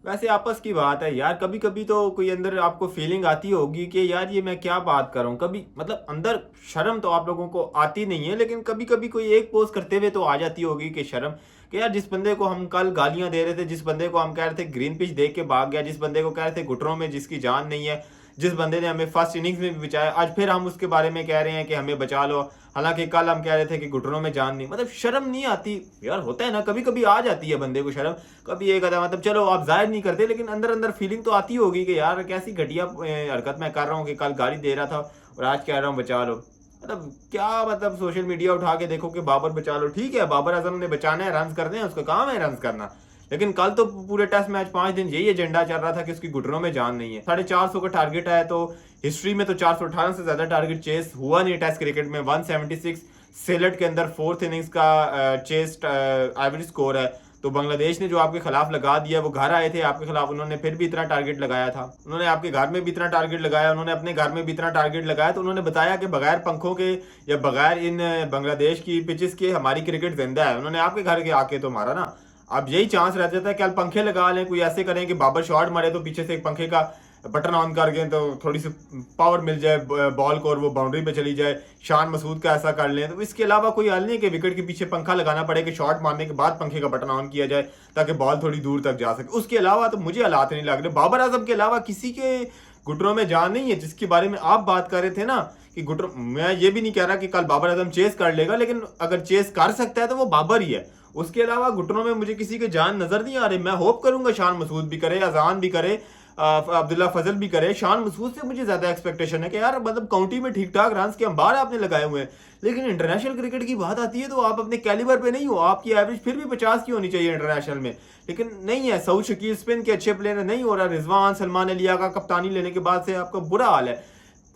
वैसे आपस की बात है यार, कभी कभी तो कोई अंदर आपको फीलिंग आती होगी कि यार ये मैं क्या बात कर रहा हूँ, कभी मतलब अंदर शर्म तो आप लोगों को आती नहीं है, लेकिन कभी कभी कोई एक पोस्ट करते हुए तो आ जाती होगी कि शर्म, कि यार जिस बंदे को हम कल गालियां दे रहे थे, जिस बंदे को हम कह रहे थे ग्रीन पिच देख के भाग गया, जिस बंदे को कह रहे थे घुटनों में जिसकी जान नहीं है, जिस बंदे ने हमें फर्स्ट इनिंग्स में भी बचाया, आज फिर हम उसके बारे में कह रहे हैं कि हमें बचा लो, हालांकि कल हम कह रहे थे कि घुटनों में जान नहीं। मतलब शर्म नहीं आती यार? होता है ना, कभी कभी आ जाती है बंदे को शर्म, कभी एक आधा, मतलब चलो आप जाहिर नहीं करते, लेकिन अंदर अंदर फीलिंग तो आती होगी कि यार कैसी घटिया हरकत मैं कर रहा हूँ कि कल गाली दे रहा था और आज कह रहा हूँ बचा लो। मतलब क्या, मतलब सोशल मीडिया उठा के देखो कि बाबर बचा लो, ठीक है बाबर आजम ने बचाना है, रन करने हैं, उसका काम है रन करना, लेकिन कल तो पूरे टेस्ट मैच 5 दिन यही एजेंडा चल रहा था कि उसकी घुटनों में जान नहीं है। 450 का टारगेट है, तो हिस्ट्री में तो 418 से ज्यादा टारगेट चेस हुआ नहीं टेस्ट क्रिकेट में। 176 सेलेट के अंदर फोर्थ इनिंग्स का चेस एवरेज स्कोर है। तो बांग्लादेश ने जो आपके खिलाफ लगा दिया, वो घर आए थे आपके खिलाफ, उन्होंने फिर भी इतना टारगेट लगाया था, उन्होंने आपके घर में भी इतना टारगेट लगाया, उन्होंने अपने घर में भी इतना टारगेट लगाया। तो उन्होंने बताया कि बगैर पंखों के या बगैर इन बांग्लादेश की पिचेस के हमारी क्रिकेट जिंदा है। उन्होंने आपके घर के आके तो मारा ना। अब यही चांस रह जाता है कि पंखे लगा लें, कोई ऐसे करें कि बाबर शॉट मारे तो पीछे से एक पंखे का बटन ऑन कर गए तो थोड़ी सी पावर मिल जाए बॉल को और वो बाउंड्री पे चली जाए, शान मसूद का ऐसा कर लें। तो इसके अलावा कोई हल नहीं है कि विकेट के पीछे पंखा लगाना पड़े कि शॉट मारने के बाद पंखे का बटन ऑन किया जाए ताकि बॉल थोड़ी दूर तक जा सके। उसके अलावा तो मुझे हालात नहीं लग रहे। बाबर आजम के अलावा किसी के घुटनों में जान नहीं है, जिसके बारे में आप बात कर रहे थे ना कि घुटनों, मैं ये भी नहीं कह रहा कि कल बाबर आजम चेस कर लेगा, लेकिन अगर चेस कर सकता है तो वो बाबर ही है। उसके अलावा घुटनों में मुझे किसी के जान नजर नहीं आ रही। मैं होप करूंगा शान मसूद भी करे, अजान भी करे, अब्दुल्ला फजल भी करे। शान मसूद से मुझे ज्यादा एक्सपेक्टेशन है कि यार मतलब काउंटी में ठीक ठाक रन के अंबार आपने लगाए हुए हैं, लेकिन इंटरनेशनल क्रिकेट की बात आती है तो आप अपने कैलिबर पे नहीं हो। आपकी एवरेज फिर भी 50 की होनी चाहिए इंटरनेशनल में, लेकिन नहीं है। सऊद शकील स्पिन के अच्छे प्लेयर नहीं हो रहा। रिजवान सलमान अलिया का कप्तानी लेने के बाद से आपका बुरा हाल है।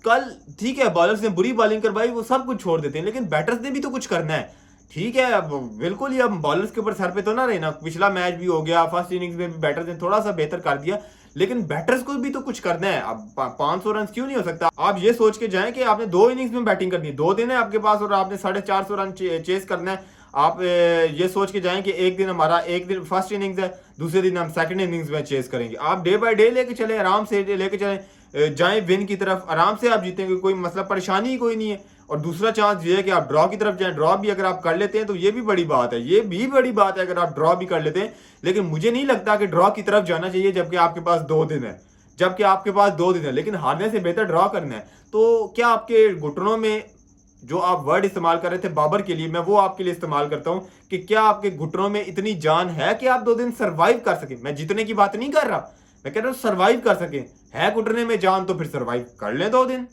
कल ठीक है बॉलर्स ने बुरी बॉलिंग करवाई, वो सब कुछ छोड़ देते हैं, लेकिन बैटर्स ने भी तो कुछ करना है। ठीक है, अब बिल्कुल ही अब बॉलर्स के ऊपर सर पे तो ना रहना। पिछला मैच भी हो गया, फर्स्ट इनिंग्स में भी बैटर्स ने थोड़ा सा बेहतर कर दिया, लेकिन बैटर्स को भी तो कुछ करना है। अब 500 रन क्यों नहीं हो सकता? आप ये सोच के जाएं कि आपने 2 इनिंग्स में बैटिंग करनी है, 2 दिन है आपके पास और आपने 450 रन चेस करना है। आप ये सोच के जाएं कि एक दिन हमारा, एक दिन फर्स्ट इनिंग्स है, दूसरे दिन हम सेकंड इनिंग्स में चेस करेंगे। आप डे बाय डे लेके चले, आराम से लेके चले, जाएं विन की तरफ, आराम से आप जीतेंगे, कोई मसला परेशानी ही कोई नहीं है। और दूसरा चांस ये है कि आप ड्रॉ की तरफ जाएं। ड्रॉ भी अगर आप कर लेते हैं तो ये भी बड़ी बात है, ये भी बड़ी बात है अगर आप ड्रॉ भी कर लेते हैं। लेकिन मुझे नहीं लगता कि ड्रॉ की तरफ जाना चाहिए जबकि आपके पास 2 दिन है, जबकि आपके पास 2 दिन है, लेकिन हारने से बेहतर ड्रॉ करना है। तो क्या आपके घुटनों में, जो आप वर्ड इस्तेमाल कर रहे थे बाबर के लिए, मैं वो आपके लिए इस्तेमाल करता हूं कि क्या आपके घुटनों में इतनी जान है कि आप 2 दिन सर्वाइव कर सके? मैं जीतने की बात नहीं कर रहा, मैं कह रहा हूं सर्वाइव कर सके। है घुटने में जान तो फिर सर्वाइव कर लें 2 दिन।